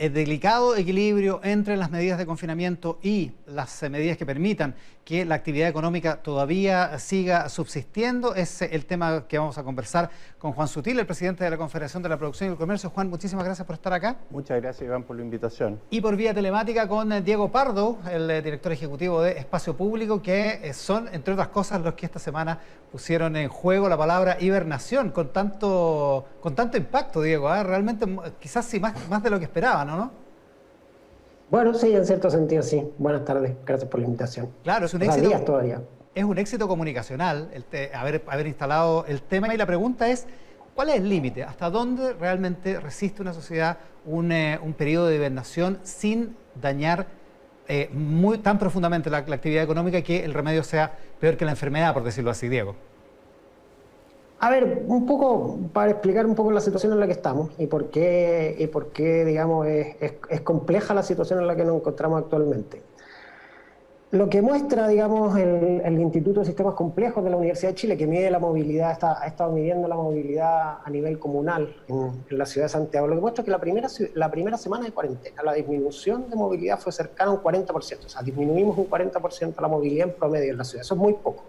el delicado equilibrio entre las medidas de confinamiento y las medidas que permitan que la actividad económica todavía siga subsistiendo es el tema que vamos a conversar con Juan Sutil, el presidente de la Confederación de la Producción y el Comercio. Juan, muchísimas gracias por estar acá. Muchas gracias, Iván, por la invitación. Y por vía telemática con Diego Pardo, el director ejecutivo de Espacio Público, que son, entre otras cosas, los que esta semana pusieron en juego la palabra hibernación con tanto impacto, Diego, ¿eh? Realmente quizás sí, más de lo que esperaban, ¿no? Bueno, sí, en cierto sentido sí. Buenas tardes, gracias por la invitación. Claro, es un éxito. Días todavía. Es un éxito comunicacional haber instalado el tema, y la pregunta es, ¿cuál es el límite? ¿Hasta dónde realmente resiste una sociedad un periodo de hibernación sin dañar tan profundamente la actividad económica que el remedio sea peor que la enfermedad, por decirlo así, Diego? A ver, un poco para explicar un poco la situación en la que estamos y por qué digamos, es compleja la situación en la que nos encontramos actualmente. Lo que muestra, digamos, el Instituto de Sistemas Complejos de la Universidad de Chile, que mide la movilidad, ha estado midiendo la movilidad a nivel comunal en la ciudad de Santiago, lo que muestra es que la primera semana de cuarentena, la disminución de movilidad fue cercana a un 40%, o sea, disminuimos un 40% la movilidad en promedio en la ciudad. Eso es muy poco.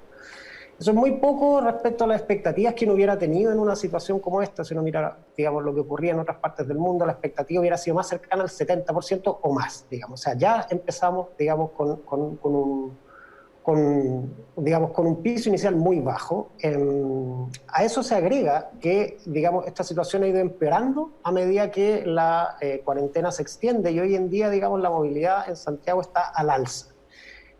Eso es muy poco respecto a las expectativas que uno hubiera tenido en una situación como esta. Si uno mira, digamos, lo que ocurría en otras partes del mundo, la expectativa hubiera sido más cercana al 70% o más, digamos. O sea, ya empezamos, digamos, con un piso inicial muy bajo. A eso se agrega que, digamos, esta situación ha ido empeorando a medida que la cuarentena se extiende y hoy en día, digamos, la movilidad en Santiago está al alza.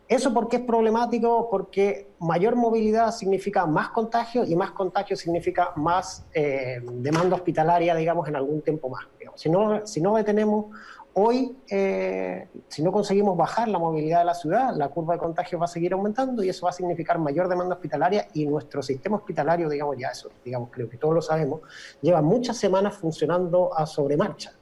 ¿Eso por qué es problemático? Porque mayor movilidad significa más contagio y más contagio significa más demanda hospitalaria, digamos, en algún tiempo más. Digamos. Si no detenemos hoy, si no conseguimos bajar la movilidad de la ciudad, la curva de contagio va a seguir aumentando y eso va a significar mayor demanda hospitalaria y nuestro sistema hospitalario, digamos, ya eso, digamos, creo que todos lo sabemos, lleva muchas semanas funcionando a sobremarcha.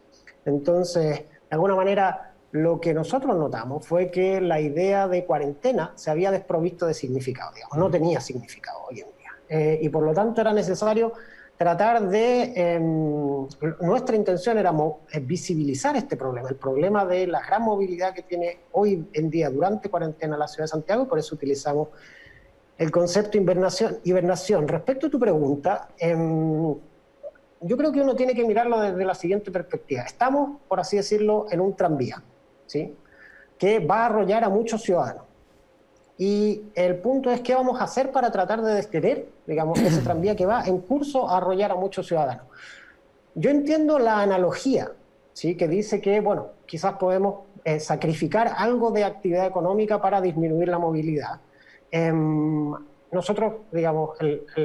Entonces, de alguna manera, lo que nosotros notamos fue que la idea de cuarentena se había desprovisto de significado, digamos, no tenía significado hoy en día. Y por lo tanto era necesario tratar de... nuestra intención era visibilizar este problema, el problema de la gran movilidad que tiene hoy en día durante cuarentena la ciudad de Santiago, y por eso utilizamos el concepto hibernación. Respecto a tu pregunta, yo creo que uno tiene que mirarlo desde la siguiente perspectiva. Estamos, por así decirlo, en un tranvía, ¿sí?, que va a arrollar a muchos ciudadanos. Y el punto es qué vamos a hacer para tratar de detener, digamos, ese tranvía que va en curso a arrollar a muchos ciudadanos. Yo entiendo la analogía, ¿sí?, que dice que, bueno, quizás podemos sacrificar algo de actividad económica para disminuir la movilidad. Nosotros, digamos,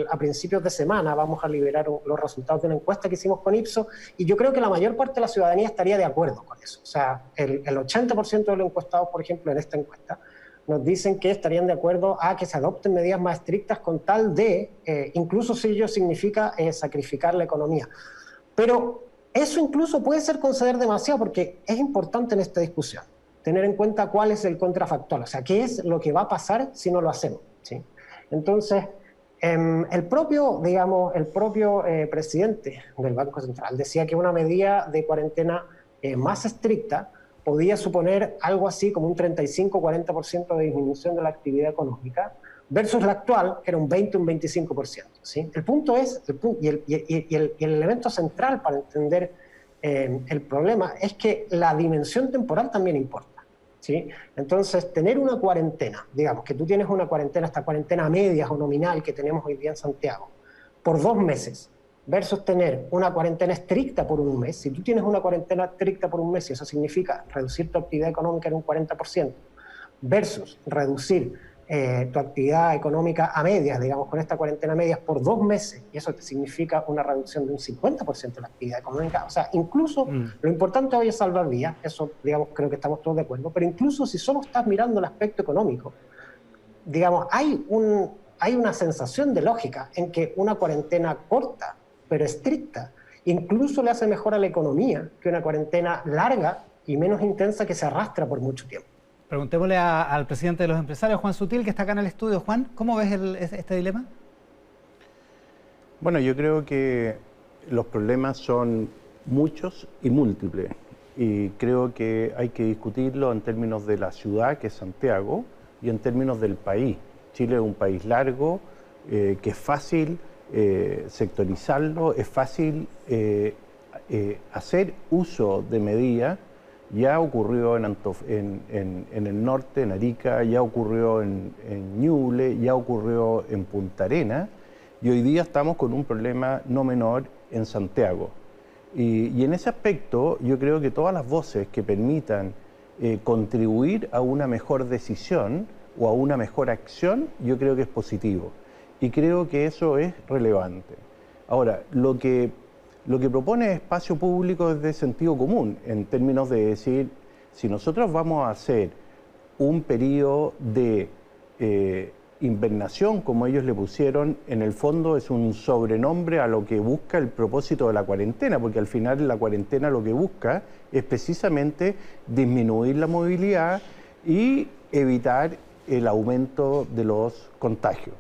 a principios de semana vamos a liberar los resultados de una encuesta que hicimos con Ipsos y yo creo que la mayor parte de la ciudadanía estaría de acuerdo con eso. O sea, el 80% de los encuestados, por ejemplo, en esta encuesta, nos dicen que estarían de acuerdo a que se adopten medidas más estrictas con tal de, incluso si ello significa sacrificar la economía. Pero eso incluso puede ser conceder demasiado porque es importante en esta discusión tener en cuenta cuál es el contrafactor, o sea, qué es lo que va a pasar si no lo hacemos, ¿sí? Entonces, el propio presidente del Banco Central decía que una medida de cuarentena más estricta podía suponer algo así como un 35-40% de disminución de la actividad económica, versus la actual, que era un 20 un 25%. ¿Sí? El punto es, el elemento central para entender el problema es que la dimensión temporal también importa. ¿Sí? Entonces, tener una cuarentena, digamos que tú tienes una cuarentena, esta cuarentena a medias o nominal que tenemos hoy día en Santiago, por 2 meses, versus tener una cuarentena estricta por un mes. Si tú tienes una cuarentena estricta por un mes, y eso significa reducir tu actividad económica en un 40%, versus reducir tu actividad económica a medias, digamos, con esta cuarentena a medias por 2 meses, y eso te significa una reducción de un 50% de la actividad económica. O sea, incluso lo importante hoy es salvar vidas, eso, digamos, creo que estamos todos de acuerdo, pero incluso si solo estás mirando el aspecto económico, digamos, hay una sensación de lógica en que una cuarentena corta, pero estricta, incluso le hace mejor a la economía que una cuarentena larga y menos intensa que se arrastra por mucho tiempo. Preguntémosle al presidente de los empresarios, Juan Sutil, que está acá en el estudio. Juan, ¿cómo ves este dilema? Bueno, yo creo que los problemas son muchos y múltiples. y creo que hay que discutirlo en términos de la ciudad, que es Santiago, y en términos del país. Chile es un país largo, que es fácil sectorizarlo, es fácil hacer uso de medidas. Ya ocurrió en el norte, en Arica, ya ocurrió en Ñuble, ya ocurrió en Punta Arenas, y hoy día estamos con un problema no menor en Santiago. Y en ese aspecto yo creo que todas las voces que permitan contribuir a una mejor decisión o a una mejor acción, yo creo que es positivo. Y creo que eso es relevante. Ahora, lo que propone espacio público es de sentido común, en términos de decir, si nosotros vamos a hacer un periodo de invernación, como ellos le pusieron, en el fondo es un sobrenombre a lo que busca el propósito de la cuarentena, porque al final la cuarentena lo que busca es precisamente disminuir la movilidad y evitar el aumento de los contagios.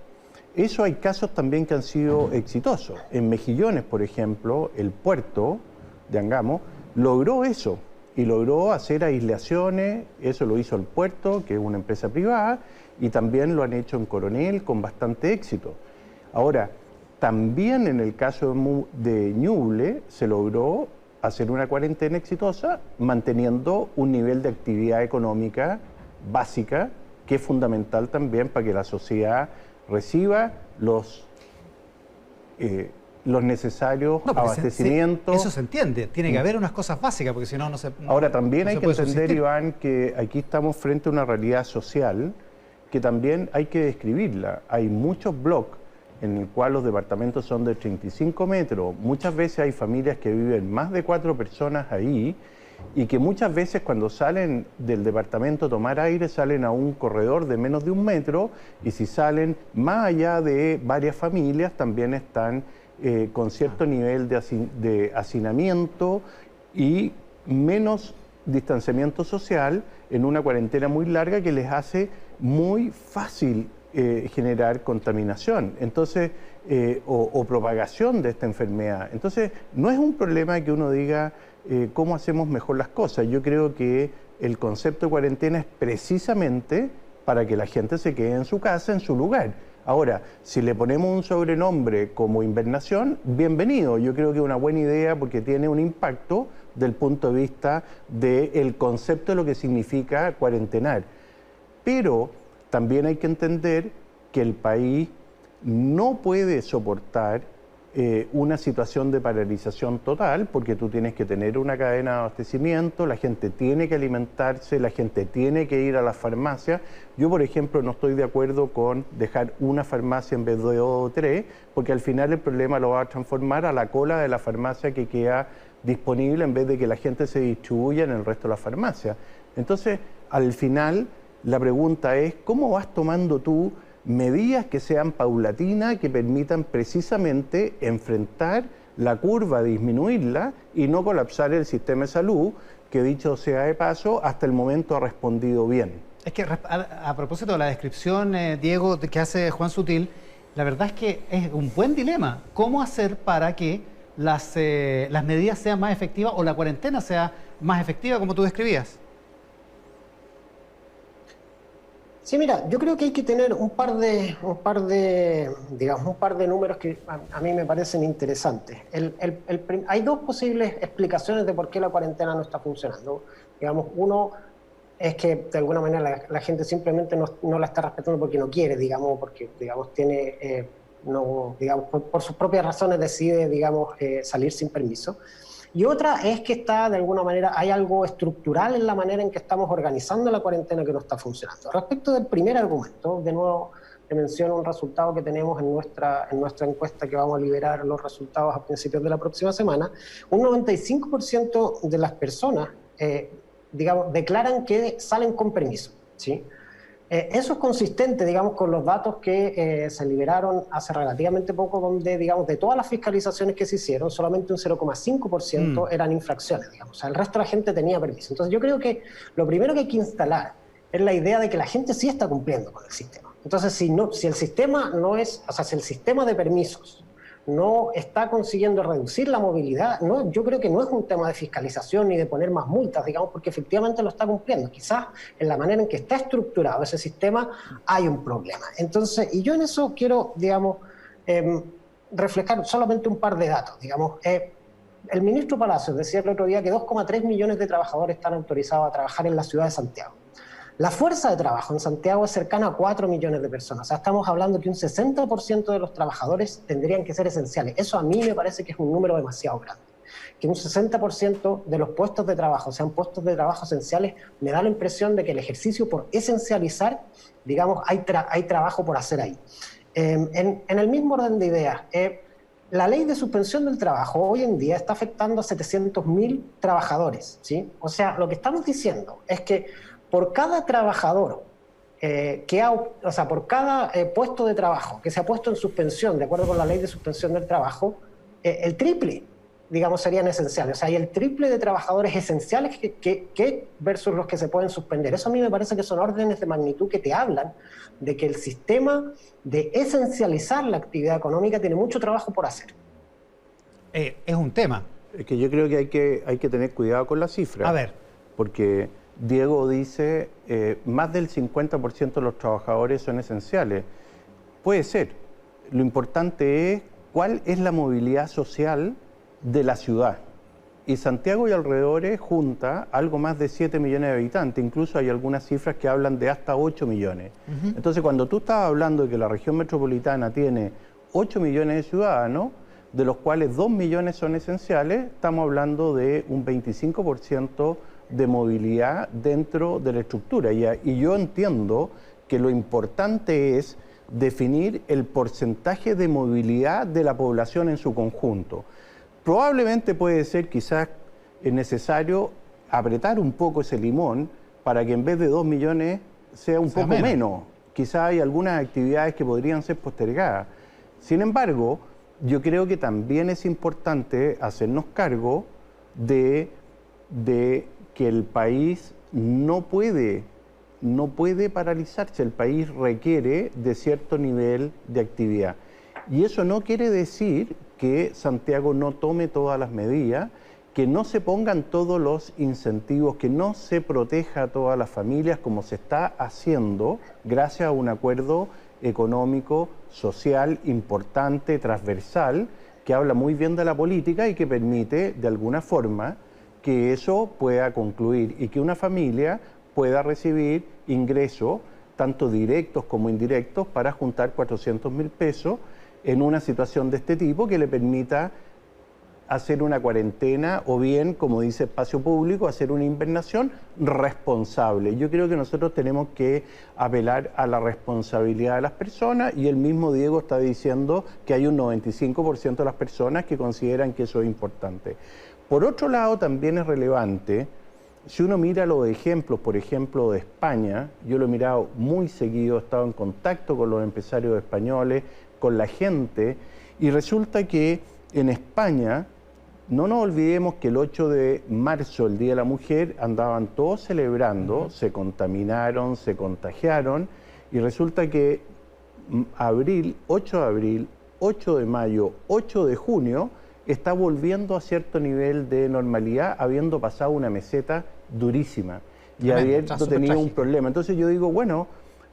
Eso hay casos también que han sido exitosos. En Mejillones, por ejemplo, el puerto de Angamo logró eso y logró hacer aislaciones. Eso lo hizo el puerto, que es una empresa privada, y también lo han hecho en Coronel con bastante éxito. Ahora, también en el caso de Ñuble se logró hacer una cuarentena exitosa manteniendo un nivel de actividad económica básica que es fundamental también para que la sociedad reciba los necesarios abastecimientos. Eso se entiende, tiene que haber unas cosas básicas, porque si no, no se... Ahora, también hay que entender, subsistir. Iván, que aquí estamos frente a una realidad social que también hay que describirla. Hay muchos bloques en el cual los departamentos son de 35 metros. Muchas veces hay familias que viven más de 4 personas ahí y que muchas veces cuando salen del departamento a tomar aire salen a un corredor de menos de 1 metro, y si salen más allá de varias familias también están con cierto nivel de hacinamiento y menos distanciamiento social en una cuarentena muy larga que les hace muy fácil generar contaminación, entonces, o propagación de esta enfermedad. Entonces, no es un problema que uno diga cómo hacemos mejor las cosas. Yo creo que el concepto de cuarentena es precisamente para que la gente se quede en su casa, en su lugar. Ahora, si le ponemos un sobrenombre como invernación, bienvenido. Yo creo que es una buena idea porque tiene un impacto del punto de vista del concepto de lo que significa cuarentenar. Pero también hay que entender que el país no puede soportar una situación de paralización total, porque tú tienes que tener una cadena de abastecimiento, la gente tiene que alimentarse, la gente tiene que ir a las farmacias. Yo, por ejemplo, no estoy de acuerdo con dejar una farmacia en vez de 2 o 3, porque al final el problema lo va a transformar a la cola de la farmacia que queda disponible en vez de que la gente se distribuya en el resto de las farmacias. Entonces, al final, la pregunta es, ¿cómo vas tomando tú medidas que sean paulatinas, que permitan precisamente enfrentar la curva, disminuirla y no colapsar el sistema de salud, que dicho sea de paso, hasta el momento ha respondido bien? Es que a propósito de la descripción, Diego, que hace Juan Sutil, la verdad es que es un buen dilema. ¿Cómo hacer para que las medidas sean más efectivas o la cuarentena sea más efectiva, como tú describías? Sí, mira, yo creo que hay que tener un par de números que a mí me parecen interesantes. Hay dos posibles explicaciones de por qué la cuarentena no está funcionando. Digamos, uno es que de alguna manera la gente simplemente no la está respetando porque no quiere, digamos, porque tiene, por sus propias razones decide, salir sin permiso. Y otra es que de alguna manera, hay algo estructural en la manera en que estamos organizando la cuarentena que no está funcionando. Respecto del primer argumento, de nuevo te menciono un resultado que tenemos en nuestra encuesta, que vamos a liberar los resultados a principios de la próxima semana. Un 95% de las personas, declaran que salen con permiso, ¿sí? Eso es consistente, con los datos que se liberaron hace relativamente poco, donde, de todas las fiscalizaciones que se hicieron, solamente un 0,5% eran infracciones, O sea, el resto de la gente tenía permiso. Entonces, yo creo que lo primero que hay que instalar es la idea de que la gente sí está cumpliendo con el sistema. Entonces, si el sistema no es, o sea, si el sistema de permisos no está consiguiendo reducir la movilidad, no, yo creo que no es un tema de fiscalización ni de poner más multas, digamos, porque efectivamente lo está cumpliendo. Quizás en la manera en que está estructurado ese sistema hay un problema. Entonces, y yo en eso quiero, digamos, reflejar solamente un par de datos, digamos. El ministro Palacios decía el otro día que 2,3 millones de trabajadores están autorizados a trabajar en la ciudad de Santiago. La fuerza de trabajo en Santiago es cercana a 4 millones de personas. O sea, estamos hablando que un 60% de los trabajadores tendrían que ser esenciales. Eso a mí me parece que es un número demasiado grande. Que un 60% de los puestos de trabajo sean puestos de trabajo esenciales, me da la impresión de que el ejercicio por esencializar, digamos, hay trabajo por hacer ahí. En el mismo orden de ideas, la ley de suspensión del trabajo hoy en día está afectando a 700.000 trabajadores, ¿sí? O sea, lo que estamos diciendo es que por cada trabajador, por cada puesto de trabajo que se ha puesto en suspensión, de acuerdo con la ley de suspensión del trabajo, el triple, digamos, serían esenciales. O sea, hay el triple de trabajadores esenciales que versus los que se pueden suspender. Eso a mí me parece que son órdenes de magnitud que te hablan de que el sistema de esencializar la actividad económica tiene mucho trabajo por hacer. Es un tema. Es que yo creo que hay que tener cuidado con la cifra. A ver. Porque Diego dice, más del 50% de los trabajadores son esenciales. Puede ser. Lo importante es cuál es la movilidad social de la ciudad. Y Santiago y alrededores junta algo más de 7 millones de habitantes. Incluso hay algunas cifras que hablan de hasta 8 millones. Entonces, cuando tú estabas hablando de que la región metropolitana tiene 8 millones de ciudadanos, de los cuales 2 millones son esenciales, estamos hablando de un 25% de movilidad dentro de la estructura. Y yo entiendo que lo importante es definir el porcentaje de movilidad de la población en su conjunto. Probablemente puede ser quizás necesario apretar un poco ese limón para que en vez de 2 millones sea un poco menos. Quizás hay algunas actividades que podrían ser postergadas. Sin embargo, yo creo que también es importante hacernos cargo de que el país no puede paralizarse. El país requiere de cierto nivel de actividad. Y eso no quiere decir que Santiago no tome todas las medidas, que no se pongan todos los incentivos, que no se proteja a todas las familias como se está haciendo gracias a un acuerdo económico, social, importante, transversal, que habla muy bien de la política y que permite, de alguna forma, que eso pueda concluir y que una familia pueda recibir ingresos, tanto directos como indirectos, para juntar 400.000 pesos en una situación de este tipo que le permita hacer una cuarentena o bien, como dice Espacio Público, hacer una invernación responsable. Yo creo que nosotros tenemos que apelar a la responsabilidad de las personas y el mismo Diego está diciendo que hay un 95% de las personas que consideran que eso es importante. Por otro lado, también es relevante, si uno mira los ejemplos, por ejemplo, de España, yo lo he mirado muy seguido, he estado en contacto con los empresarios españoles, con la gente, y resulta que en España, no nos olvidemos que el 8 de marzo, el Día de la Mujer, andaban todos celebrando, se contaminaron, se contagiaron, y resulta que 8 de abril, 8 de mayo, 8 de junio, está volviendo a cierto nivel de normalidad, habiendo pasado una meseta durísima y habiendo tenido un problema. Entonces yo digo, bueno,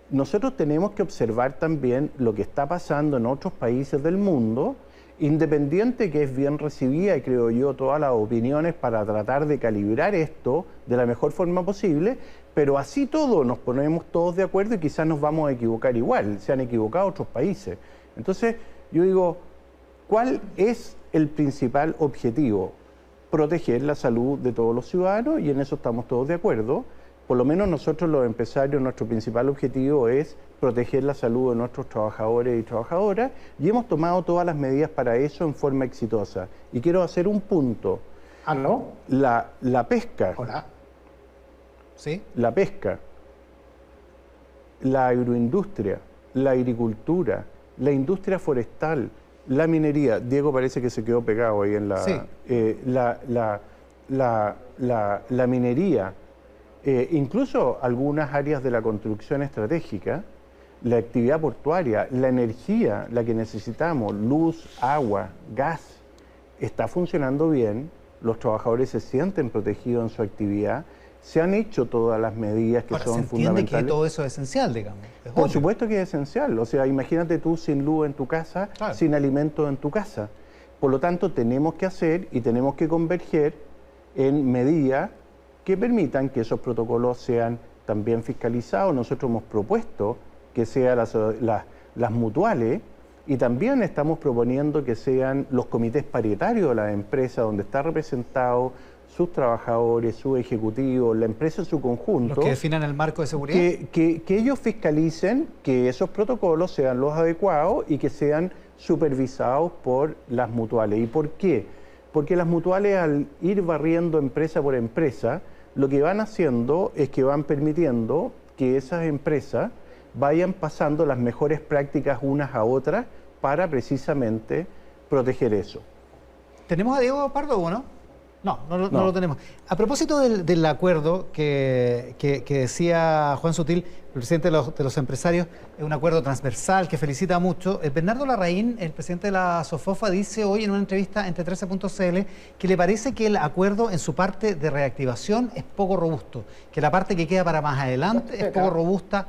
nosotros tenemos que observar también lo que está pasando en otros países del mundo, independiente que es bien recibida, y creo yo, todas las opiniones para tratar de calibrar esto de la mejor forma posible, pero así todo nos ponemos todos de acuerdo y quizás nos vamos a equivocar igual, se han equivocado otros países. Entonces yo digo, ¿cuál es el principal objetivo? Proteger la salud de todos los ciudadanos, y en eso estamos todos de acuerdo. Por lo menos nosotros los empresarios, nuestro principal objetivo es proteger la salud de nuestros trabajadores y trabajadoras, y hemos tomado todas las medidas para eso en forma exitosa. Y quiero hacer un punto. ¿Aló? La pesca. Hola. ¿Sí? La pesca, la agroindustria, la agricultura, la industria forestal, la minería. Diego parece que se quedó pegado ahí en la... Sí. La minería, incluso algunas áreas de la construcción estratégica, la actividad portuaria, la energía, la que necesitamos, luz, agua, gas, está funcionando bien, los trabajadores se sienten protegidos en su actividad, se han hecho todas las medidas que son fundamentales. Se entiende que todo eso es esencial, digamos. Por supuesto que es esencial. O sea, imagínate tú sin luz en tu casa, claro, sin alimento en tu casa. Por lo tanto, tenemos que hacer y tenemos que converger en medidas que permitan que esos protocolos sean también fiscalizados. Nosotros hemos propuesto que sean las mutuales y también estamos proponiendo que sean los comités paritarios de las empresas donde está representado sus trabajadores, sus ejecutivos, la empresa en su conjunto. Los que definan el marco de seguridad. Que ellos fiscalicen que esos protocolos sean los adecuados y que sean supervisados por las mutuales. ¿Y por qué? Porque las mutuales, al ir barriendo empresa por empresa, lo que van haciendo es que van permitiendo que esas empresas vayan pasando las mejores prácticas unas a otras para precisamente proteger eso. ¿Tenemos a Diego Pardo o no? No lo tenemos. A propósito del acuerdo que decía Juan Sutil, el presidente de los empresarios, es un acuerdo transversal que felicita mucho. Bernardo Larraín, el presidente de la SOFOFA, dice hoy en una entrevista entre 13.cl que le parece que el acuerdo en su parte de reactivación es poco robusto, que la parte que queda para más adelante es poco robusta,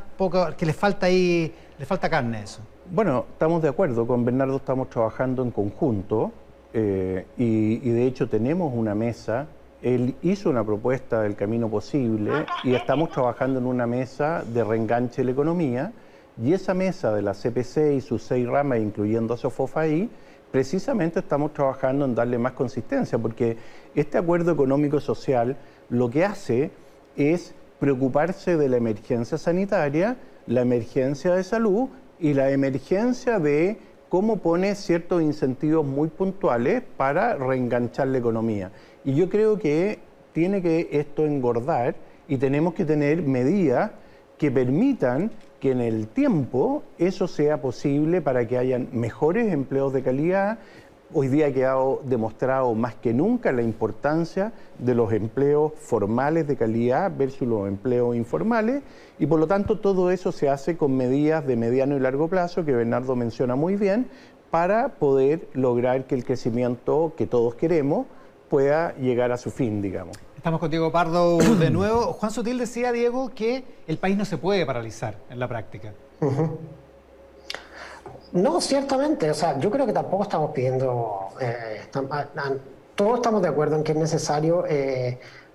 que le falta carne a eso. Bueno, estamos de acuerdo, con Bernardo estamos trabajando en conjunto. Y de hecho tenemos una mesa, él hizo una propuesta del camino posible y estamos trabajando en una mesa de reenganche de la economía, y esa mesa de la CPC y sus 6 ramas, incluyendo a SOFOFA ahí, precisamente estamos trabajando en darle más consistencia, porque este acuerdo económico social lo que hace es preocuparse de la emergencia sanitaria, la emergencia de salud y la emergencia de cómo pone ciertos incentivos muy puntuales para reenganchar la economía. Y yo creo que tiene que esto engordar y tenemos que tener medidas que permitan que en el tiempo eso sea posible para que hayan mejores empleos de calidad. Hoy día ha quedado demostrado más que nunca la importancia de los empleos formales de calidad versus los empleos informales, y por lo tanto todo eso se hace con medidas de mediano y largo plazo que Bernardo menciona muy bien, para poder lograr que el crecimiento que todos queremos pueda llegar a su fin, digamos. Estamos con Diego Pardo de nuevo. Juan Sutil decía, Diego, que el país no se puede paralizar en la práctica. No, ciertamente. O sea, yo creo que tampoco estamos pidiendo... todos estamos de acuerdo en que es necesario,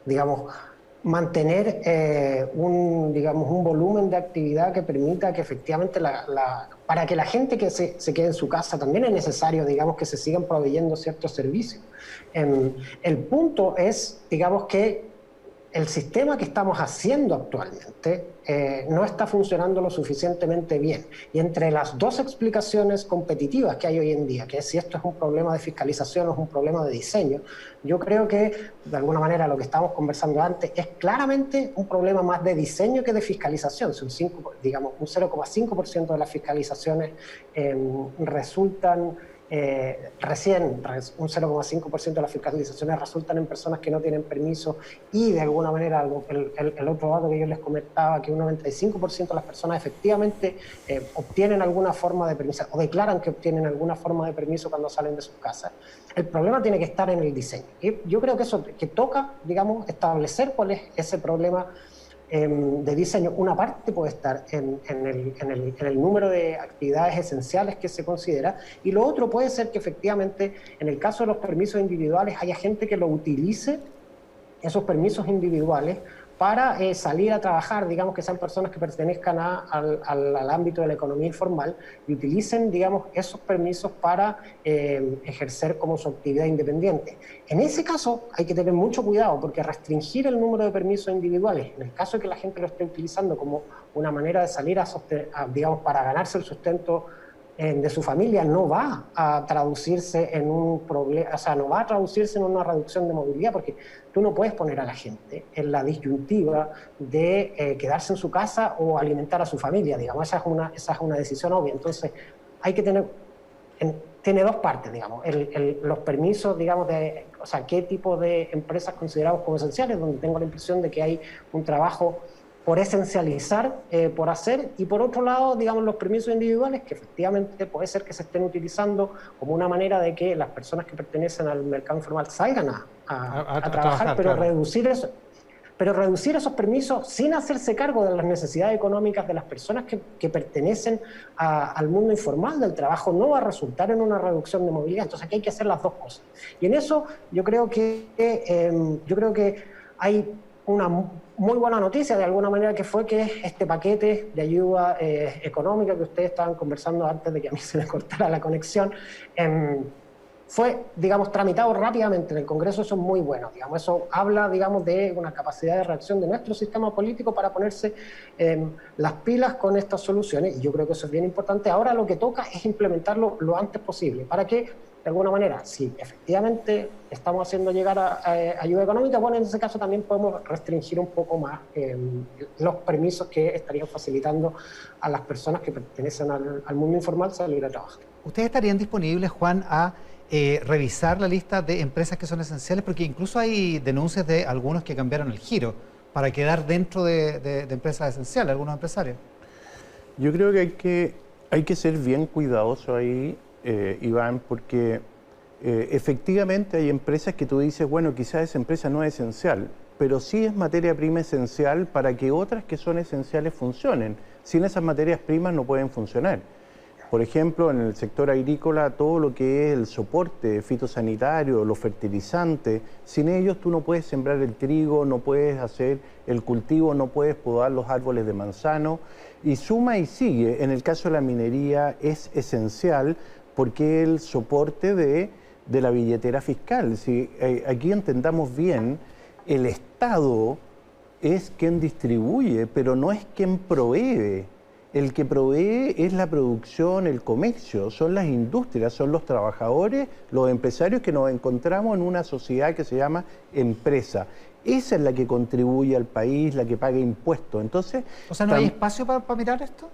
digamos, mantener un volumen de actividad que permita que efectivamente para que la gente que se quede en su casa también es necesario, digamos, que se sigan proveyendo ciertos servicios. El punto es, digamos, que el sistema que estamos haciendo actualmente no está funcionando lo suficientemente bien. Y entre las dos explicaciones competitivas que hay hoy en día, que es si esto es un problema de fiscalización o es un problema de diseño, yo creo que, de alguna manera, lo que estábamos conversando antes es claramente un problema más de diseño que de fiscalización. Si un 0,5% de las fiscalizaciones resultan... recién un 0,5% de las fiscalizaciones resultan en personas que no tienen permiso, y de alguna manera el otro dato que yo les comentaba, que un 95% de las personas efectivamente obtienen alguna forma de permiso o declaran que obtienen alguna forma de permiso cuando salen de sus casas. El problema tiene que estar en el diseño, y yo creo que eso que toca, digamos, establecer cuál es ese problema de diseño. Una parte puede estar en el número de actividades esenciales que se considera, y lo otro puede ser que efectivamente en el caso de los permisos individuales haya gente que lo utilice, esos permisos individuales, para salir a trabajar, digamos, que sean personas que pertenezcan al ámbito de la economía informal y utilicen, digamos, esos permisos para ejercer como su actividad independiente. En ese caso hay que tener mucho cuidado, porque restringir el número de permisos individuales, en el caso de que la gente lo esté utilizando como una manera de salir digamos, para ganarse el sustento de su familia, no va a traducirse en un problema, o sea, no va a traducirse en una reducción de movilidad, porque tú no puedes poner a la gente en la disyuntiva de quedarse en su casa o alimentar a su familia, digamos. Esa es una decisión obvia. Entonces, hay que tener... tiene dos partes, digamos. Los permisos, digamos, o sea, qué tipo de empresas consideramos como esenciales, donde tengo la impresión de que hay un trabajo por esencializar, por hacer, y por otro lado, digamos, los permisos individuales, que efectivamente puede ser que se estén utilizando como una manera de que las personas que pertenecen al mercado informal salgan a trabajar, pero claro, reducir esos permisos sin hacerse cargo de las necesidades económicas de las personas que pertenecen al mundo informal del trabajo no va a resultar en una reducción de movilidad. Entonces aquí hay que hacer las dos cosas. Y en eso yo creo que hay una muy buena noticia de alguna manera, que fue que este paquete de ayuda económica que ustedes estaban conversando antes de que a mí se me cortara la conexión, fue, digamos, tramitado rápidamente en el Congreso. Eso es muy bueno, digamos, eso habla, digamos, de una capacidad de reacción de nuestro sistema político para ponerse las pilas con estas soluciones, y yo creo que eso es bien importante. Ahora lo que toca es implementarlo lo antes posible, para que, de alguna manera, si efectivamente estamos haciendo llegar a ayuda económica, bueno, en ese caso también podemos restringir un poco más los permisos que estarían facilitando a las personas que pertenecen al mundo informal salir a trabajar. ¿Ustedes estarían disponibles, Juan, a revisar la lista de empresas que son esenciales? Porque incluso hay denuncias de algunos que cambiaron el giro para quedar dentro de empresas esenciales, algunos empresarios. Yo creo que hay que ser bien cuidadoso ahí, Iván, porque efectivamente hay empresas que tú dices, bueno, quizás esa empresa no es esencial, pero sí es materia prima esencial para que otras que son esenciales funcionen. Sin esas materias primas no pueden funcionar. Por ejemplo, en el sector agrícola, todo lo que es el soporte fitosanitario, los fertilizantes, sin ellos tú no puedes sembrar el trigo, no puedes hacer el cultivo, no puedes podar los árboles de manzano, y suma y sigue. En el caso de la minería es esencial porque es el soporte de la billetera fiscal. Si aquí entendamos bien, el Estado es quien distribuye, pero no es quien provee. El que provee es la producción, el comercio, son las industrias, son los trabajadores, los empresarios que nos encontramos en una sociedad que se llama empresa. Esa es la que contribuye al país, la que paga impuestos. Entonces, o sea, ¿no hay espacio para mirar esto?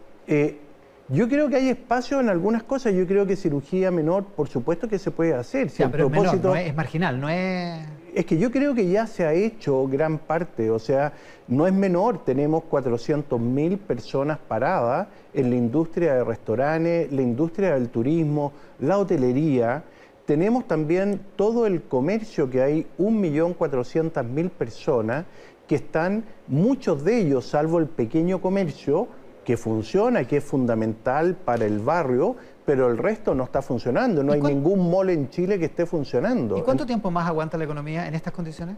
Yo creo que hay espacio en algunas cosas. Yo creo que cirugía menor, por supuesto que se puede hacer. Si ya, pero propósito, menor, no es marginal, no es... Es que yo creo que ya se ha hecho gran parte, o sea, no es menor. Tenemos 400.000 personas paradas en la industria de restaurantes, la industria del turismo, la hotelería. Tenemos también todo el comercio, que hay 1.400.000 personas que están, muchos de ellos, salvo el pequeño comercio, que funciona, que es fundamental para el barrio, pero el resto no está funcionando. No hay ningún mall en Chile que esté funcionando. ¿Y cuánto tiempo más aguanta la economía en estas condiciones?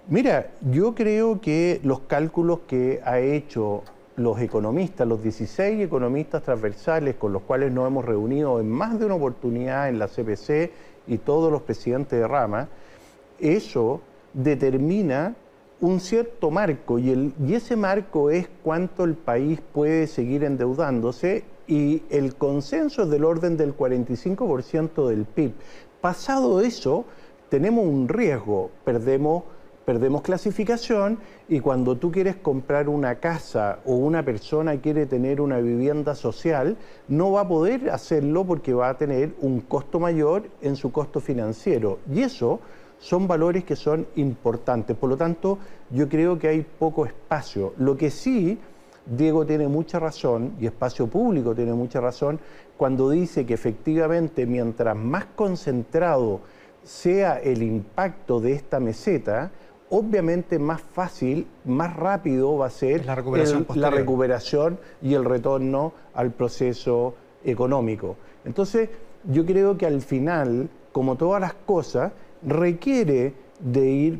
Mira, yo creo que los cálculos que ha hecho los economistas, los 16 economistas transversales con los cuales nos hemos reunido en más de una oportunidad en la CPC y todos los presidentes de rama, eso determina un cierto marco, y ese marco es cuánto el país puede seguir endeudándose, y el consenso es del orden del 45% del PIB. Pasado eso, tenemos un riesgo, perdemos clasificación, y cuando tú quieres comprar una casa o una persona quiere tener una vivienda social, no va a poder hacerlo porque va a tener un costo mayor en su costo financiero, y eso son valores que son importantes. Por lo tanto, yo creo que hay poco espacio. Lo que sí, Diego tiene mucha razón, y Espacio Público tiene mucha razón, cuando dice que efectivamente mientras más concentrado sea el impacto de esta meseta, obviamente más fácil, más rápido va a ser la recuperación y el retorno al proceso económico. Entonces, yo creo que al final, como todas las cosas, requiere de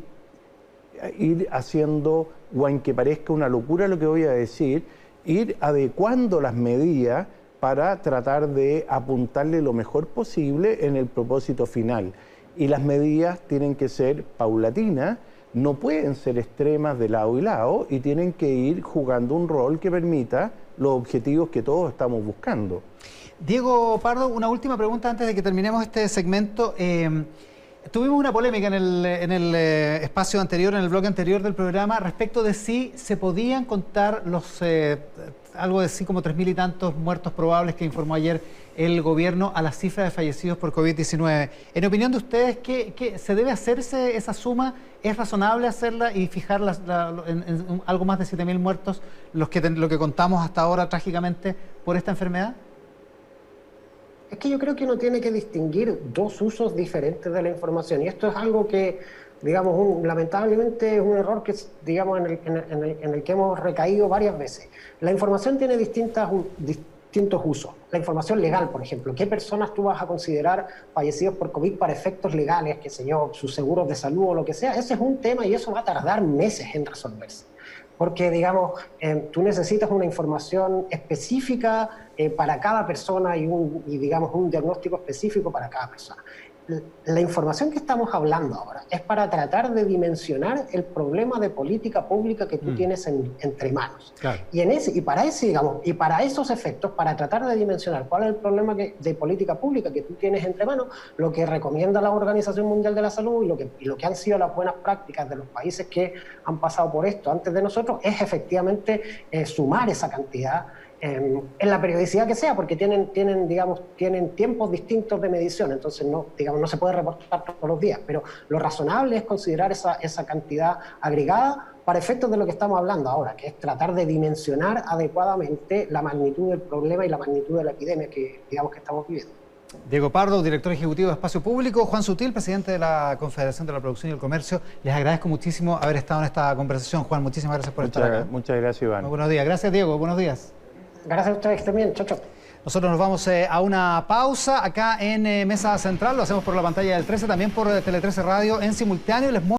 ir haciendo, o aunque parezca una locura lo que voy a decir, ir adecuando las medidas para tratar de apuntarle lo mejor posible en el propósito final. Y las medidas tienen que ser paulatinas, no pueden ser extremas de lado y lado, y tienen que ir jugando un rol que permita los objetivos que todos estamos buscando. Diego Pardo, una última pregunta antes de que terminemos este segmento. Tuvimos una polémica en el espacio anterior, en el bloque anterior del programa, respecto de si se podían contar los algo de así como 3.000 y tantos muertos probables que informó ayer el gobierno a la cifra de fallecidos por COVID-19. En opinión de ustedes, ¿qué se debe hacerse esa suma? ¿Es razonable hacerla y fijarla en algo más de 7.000 muertos, lo que contamos hasta ahora trágicamente por esta enfermedad? Es que yo creo que uno tiene que distinguir dos usos diferentes de la información, y esto es algo que, digamos, lamentablemente es un error que, digamos, en el que hemos recaído varias veces. La información tiene distintos usos. La información legal, por ejemplo, ¿qué personas tú vas a considerar fallecidos por COVID para efectos legales, qué sé yo, sus seguros de salud o lo que sea? Ese es un tema y eso va a tardar meses en resolverse. Porque, digamos, tú necesitas una información específica para cada persona y digamos, un diagnóstico específico para cada persona. La información que estamos hablando ahora es para tratar de dimensionar el problema de política pública que tú tienes entre manos. Claro. Y para esos efectos, para tratar de dimensionar cuál es el problema de política pública que tú tienes entre manos, lo que recomienda la Organización Mundial de la Salud y lo que han sido las buenas prácticas de los países que han pasado por esto antes de nosotros es efectivamente sumar esa cantidad en la periodicidad que sea, porque tienen tiempos distintos de medición, entonces no se puede reportar todos los días, pero lo razonable es considerar esa cantidad agregada para efectos de lo que estamos hablando ahora, que es tratar de dimensionar adecuadamente la magnitud del problema y la magnitud de la epidemia que estamos viviendo. Diego Pardo, director ejecutivo de Espacio Público, Juan Sutil, presidente de la Confederación de la Producción y el Comercio. Les agradezco muchísimo haber estado en esta conversación. Juan, muchísimas gracias por estar acá. Muchas gracias, Iván. Muy buenos días. Gracias, Diego. Buenos días. Gracias a ustedes también. Chau, chau. Nosotros nos vamos a una pausa acá en Mesa Central. Lo hacemos por la pantalla del 13, también por Tele 13 Radio en simultáneo.